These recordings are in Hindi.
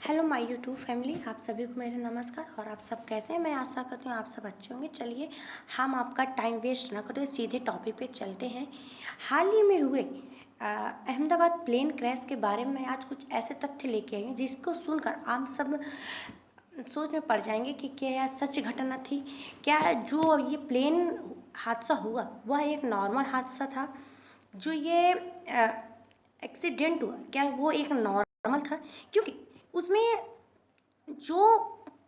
हेलो माय यूट्यूब फैमिली, आप सभी को मेरा नमस्कार। और आप सब कैसे हैं? मैं आशा करती हूँ आप सब अच्छे होंगे। चलिए हम आपका टाइम वेस्ट ना करते सीधे टॉपिक पे चलते हैं। हाल ही में हुए अहमदाबाद प्लेन क्रैश के बारे में आज कुछ ऐसे तथ्य लेके आई हूँ जिसको सुनकर आप सब सोच में पड़ जाएंगे कि क्या यह सच घटना थी, क्या जो ये प्लेन हादसा हुआ वह एक नॉर्मल हादसा था, जो ये एक्सीडेंट हुआ क्या वो एक नॉर्मल था। क्योंकि उसमें जो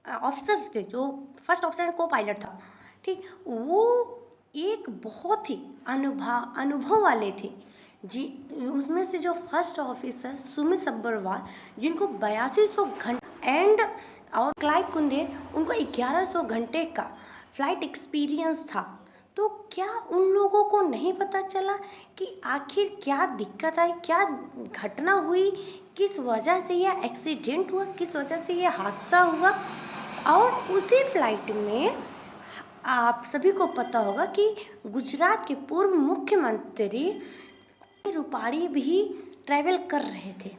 ऑफिसर्स थे, जो फर्स्ट ऑफिसर को पायलट था, ठीक, वो एक बहुत ही अनुभव वाले थे जी। उसमें से जो फर्स्ट ऑफिसर सुमित सब्बरवाल, जिनको 8200 घंटे एंड और क्लाइव कुंदेर, उनको 1100 घंटे का फ्लाइट एक्सपीरियंस था। तो क्या उन लोगों को नहीं पता चला कि आखिर क्या दिक्कत आई, क्या घटना हुई, किस वजह से यह एक्सीडेंट हुआ, किस वजह से यह हादसा हुआ। और उसी फ्लाइट में आप सभी को पता होगा कि गुजरात के पूर्व मुख्यमंत्री रूपाणी भी ट्रैवल कर रहे थे।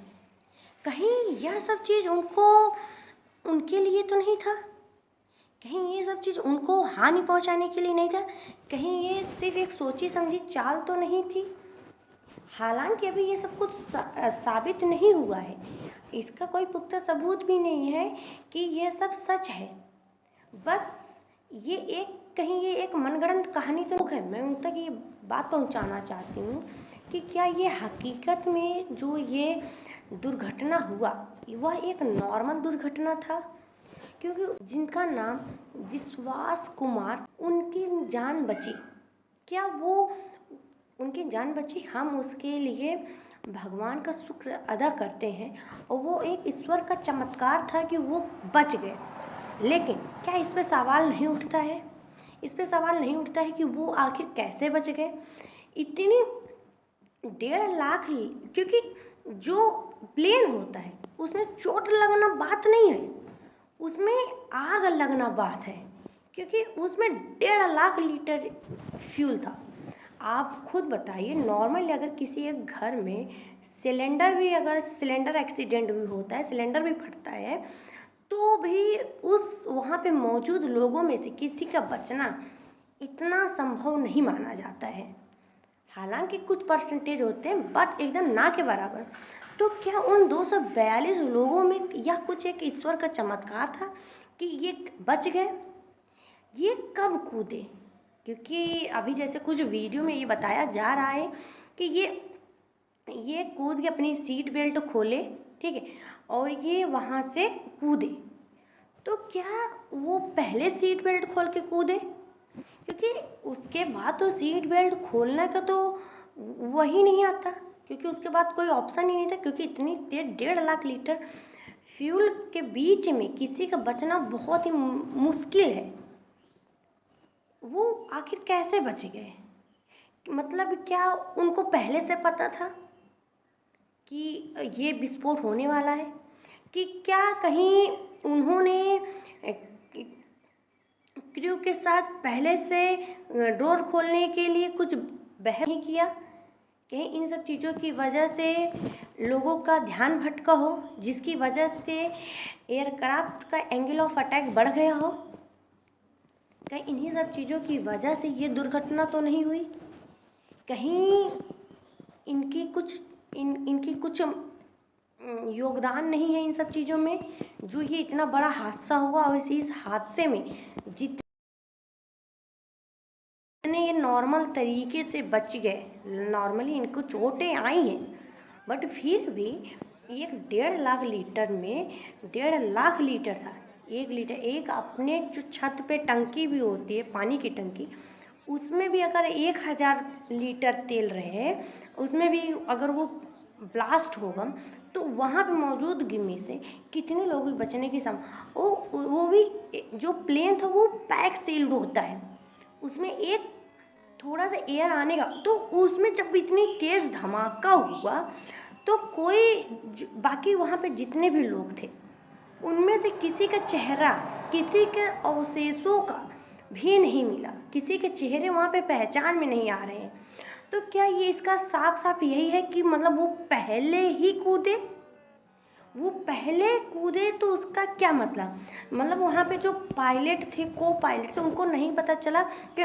कहीं यह सब चीज़ उनके लिए तो नहीं था? कहीं ये सब चीज़ उनको हानि पहुंचाने के लिए नहीं था? कहीं ये सिर्फ एक सोची समझी चाल तो नहीं थी? हालांकि अभी ये सब कुछ साबित नहीं हुआ है, इसका कोई पुख्ता सबूत भी नहीं है कि यह सब सच है। बस ये एक मनगढ़ंत कहानी तो है। मैं उन तक ये बात पहुंचाना चाहती हूँ कि क्या ये हकीकत में जो ये दुर्घटना हुआ वह एक नॉर्मल दुर्घटना था? क्योंकि जिनका नाम विश्वास कुमार, उनकी जान बची। क्या वो उनकी जान बची? हम उसके लिए भगवान का शुक्र अदा करते हैं, और वो एक ईश्वर का चमत्कार था कि वो बच गए। लेकिन क्या इस पे सवाल नहीं उठता है? इस पे सवाल नहीं उठता है कि वो आखिर कैसे बच गए? इतनी 1.5 लाख, क्योंकि जो प्लेन होता है उसमें चोट लगना बात नहीं है, उसमें आग लगना बात है। क्योंकि उसमें 1.5 लाख लीटर फ्यूल था। आप खुद बताइए, नॉर्मली अगर किसी एक घर में सिलेंडर एक्सीडेंट भी होता है, सिलेंडर भी फटता है, तो भी उस वहाँ पे मौजूद लोगों में से किसी का बचना इतना संभव नहीं माना जाता है। हालांकि कुछ परसेंटेज होते हैं, बट एकदम ना के बराबर। तो क्या उन 242 लोगों में यह कुछ एक ईश्वर का चमत्कार था कि ये बच गए? ये कब कूदे? क्योंकि अभी जैसे कुछ वीडियो में ये बताया जा रहा है कि ये कूद के अपनी सीट बेल्ट खोले, ठीक है, और ये वहाँ से कूदे। तो क्या वो पहले सीट बेल्ट खोल के कूदे? क्योंकि उसके बाद तो सीट बेल्ट खोलने का तो वही नहीं आता, क्योंकि उसके बाद कोई ऑप्शन ही नहीं था। क्योंकि इतनी 1.5 लाख लीटर फ्यूल के बीच में किसी का बचना बहुत ही मुश्किल है। वो आखिर कैसे बच गए? मतलब क्या उनको पहले से पता था कि ये विस्फोट होने वाला है? कि क्या कहीं उन्होंने क्रू के साथ पहले से डोर खोलने के लिए कुछ बहस नहीं किया? कहीं इन सब चीज़ों की वजह से लोगों का ध्यान भटका हो, जिसकी वजह से एयरक्राफ्ट का एंगल ऑफ अटैक बढ़ गया हो? कहीं इन्हीं सब चीज़ों की वजह से ये दुर्घटना तो नहीं हुई? कहीं इनकी कुछ योगदान नहीं है इन सब चीज़ों में, जो ये इतना बड़ा हादसा हुआ। और इस हादसे में जितने ये नॉर्मल तरीके से बच गए, नॉर्मली इनको चोटें आई हैं, बट फिर भी एक 1.5 लाख लीटर में 1.5 लाख लीटर था। 1 लीटर, एक अपने जो छत पे टंकी भी होती है, पानी की टंकी, उसमें भी अगर 1000 लीटर तेल रहे, उसमें भी अगर वो ब्लास्ट होगा तो वहाँ पे मौजूदगी में से कितने लोग भी बचने की वो भी जो प्लेन था वो पैक सील्ड होता है, उसमें एक थोड़ा सा एयर आने का, तो उसमें जब इतनी तेज़ धमाका हुआ तो बाकी वहाँ पे जितने भी लोग थे उनमें से किसी का चेहरा, किसी के अवशेषों का भी नहीं मिला, किसी के चेहरे वहाँ पे पहचान में नहीं आ रहे हैं। तो क्या ये इसका साफ साफ यही है कि मतलब वो पहले ही कूदे? वो पहले कूदे तो उसका क्या मतलब वहाँ पे जो पायलट थे, को पायलट थे, उनको नहीं पता चला कि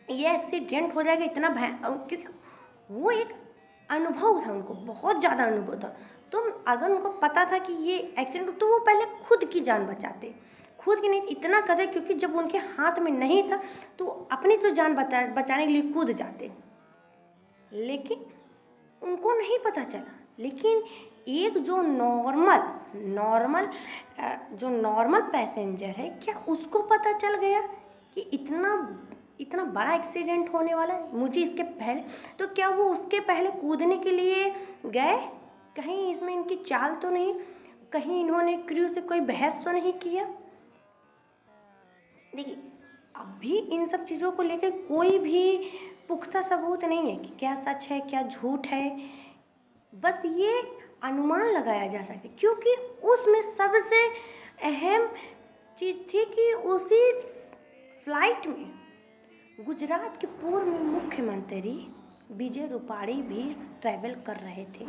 ये एक्सीडेंट हो जाएगा इतना क्योंकि वो एक अनुभव था, उनको बहुत ज़्यादा अनुभव था। तो अगर उनको पता था कि ये एक्सीडेंट, तो वो पहले खुद की जान बचाते, खुद की नहीं इतना करे, क्योंकि जब उनके हाथ में नहीं था तो अपनी तो जान बचाने के लिए कूद जाते, लेकिन उनको नहीं पता चला। लेकिन एक जो नॉर्मल पैसेंजर है, क्या उसको पता चल गया कि इतना बड़ा एक्सीडेंट होने वाला है मुझे इसके पहले? तो क्या वो उसके पहले कूदने के लिए गए? कहीं इसमें इनकी चाल तो नहीं, कहीं इन्होंने क्रू से कोई बहस तो नहीं किया? देखिए, अभी इन सब चीज़ों को लेकर कोई भी पुख्ता सबूत नहीं है कि क्या सच है क्या झूठ है, बस ये अनुमान लगाया जा सकता है। क्योंकि उसमें सबसे अहम चीज़ थी कि उसी फ्लाइट में गुजरात के पूर्व मुख्यमंत्री विजय रूपाणी भी ट्रैवल कर रहे थे।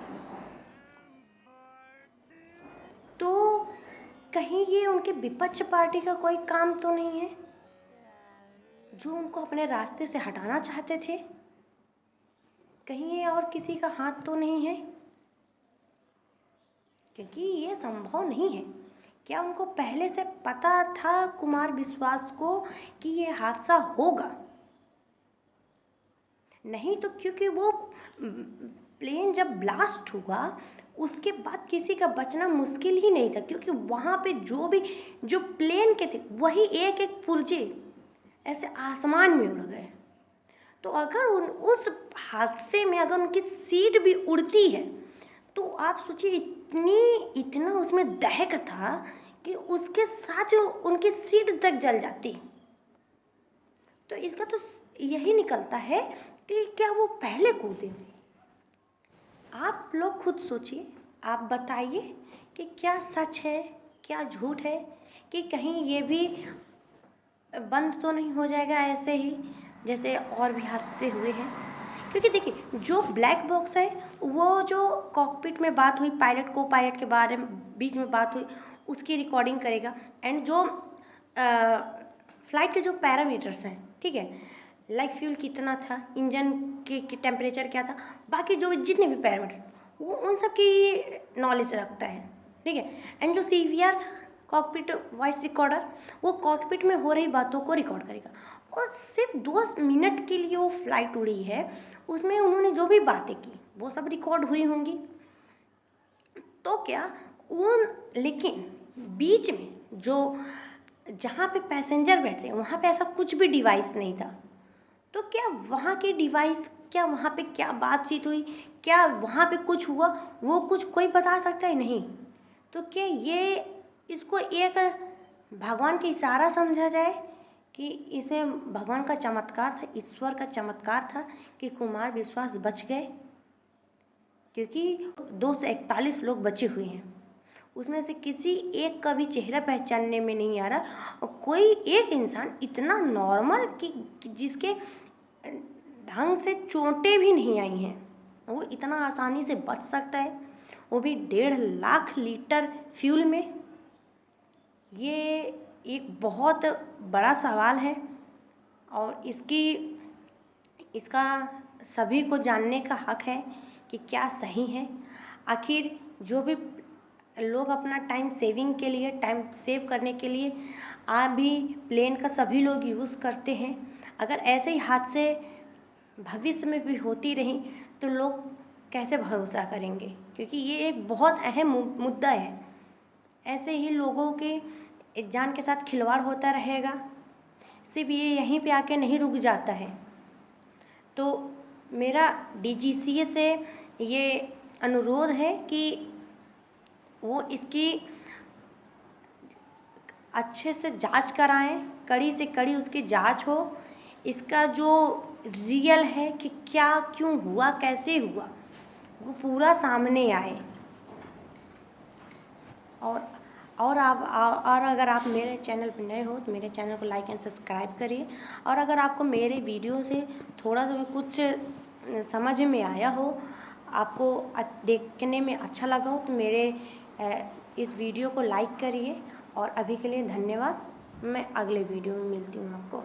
तो कहीं ये उनके विपक्ष पार्टी का कोई काम तो नहीं है जो उनको अपने रास्ते से हटाना चाहते थे? कहीं ये और किसी का हाथ तो नहीं है? क्योंकि ये संभव नहीं है। क्या उनको पहले से पता था कुमार विश्वास को कि ये हादसा होगा? नहीं तो क्योंकि वो प्लेन जब ब्लास्ट हुआ उसके बाद किसी का बचना मुश्किल ही नहीं था, क्योंकि वहाँ पे जो प्लेन के थे वही एक एक पुर्जे ऐसे आसमान में उड़ गए। तो अगर उस हादसे में अगर उनकी सीट भी उड़ती है तो आप सोचिए इतना उसमें दहक था कि उसके साथ उनकी सीट तक जल जाती। तो इसका तो यही निकलता है कि क्या वो पहले कूदे? आप लोग खुद सोचिए, आप बताइए कि क्या सच है क्या झूठ है, कि कहीं ये भी बंद तो नहीं हो जाएगा ऐसे ही जैसे और भी हादसे हुए हैं। क्योंकि देखिए, जो ब्लैक बॉक्स है वो जो कॉकपिट में बात हुई, पायलट को पायलट के बारे में बीच में बात हुई, उसकी रिकॉर्डिंग करेगा। एंड जो फ्लाइट के जो पैरामीटर्स हैं, ठीक है, लाइक फ्यूल कितना था, इंजन के टेम्परेचर क्या था, बाकी जो जितने भी पैरामीटर्स वो उन सब की नॉलेज रखता है, ठीक है। एंड जो CVR था, कॉकपिट वॉइस रिकॉर्डर, वो कॉकपिट में हो रही बातों को रिकॉर्ड करेगा। और सिर्फ 2 मिनट के लिए वो फ्लाइट उड़ी है, उसमें उन्होंने जो भी बातें की वो सब रिकॉर्ड हुई होंगी। तो क्या लेकिन बीच में जो जहाँ पे पैसेंजर बैठते हैं वहाँ पे ऐसा कुछ भी डिवाइस नहीं था। तो क्या वहाँ के डिवाइस, क्या वहाँ पे क्या बातचीत हुई, क्या वहाँ पे कुछ हुआ, वो कुछ कोई बता सकता है? नहीं। तो क्या ये इसको एक भगवान का इशारा समझा जाए कि इसमें भगवान का चमत्कार था, ईश्वर का चमत्कार था कि कुमार विश्वास बच गए? क्योंकि 241 लोग बचे हुए हैं, उसमें से किसी एक का भी चेहरा पहचानने में नहीं आ रहा। और कोई एक इंसान इतना नॉर्मल कि जिसके ढंग से चोटें भी नहीं आई हैं, वो इतना आसानी से बच सकता है, वो भी 1.5 लाख लीटर फ्यूल में? ये एक बहुत बड़ा सवाल है और इसका सभी को जानने का हक है कि क्या सही है। आखिर जो भी लोग अपना टाइम सेविंग के लिए, टाइम सेव करने के लिए भी प्लेन का सभी लोग यूज़ करते हैं। अगर ऐसे ही हादसे भविष्य में भी होती रही तो लोग कैसे भरोसा करेंगे? क्योंकि ये एक बहुत अहम मुद्दा है। ऐसे ही लोगों के जान के साथ खिलवाड़ होता रहेगा, सिर्फ ये यहीं पे आके नहीं रुक जाता है। तो मेरा DGCA से ये अनुरोध है कि वो इसकी अच्छे से जांच कराएं, कड़ी से कड़ी उसकी जांच हो, इसका जो रियल है कि क्या क्यों हुआ कैसे हुआ वो पूरा सामने आए। और अगर आप मेरे चैनल पर नए हो तो मेरे चैनल को लाइक एंड सब्सक्राइब करिए। और अगर आपको मेरे वीडियो से थोड़ा सा कुछ समझ में आया हो, आपको देखने में अच्छा लगा हो, तो मेरे इस वीडियो को लाइक करिए और अभी के लिए धन्यवाद। मैं अगले वीडियो में मिलती हूँ आपको।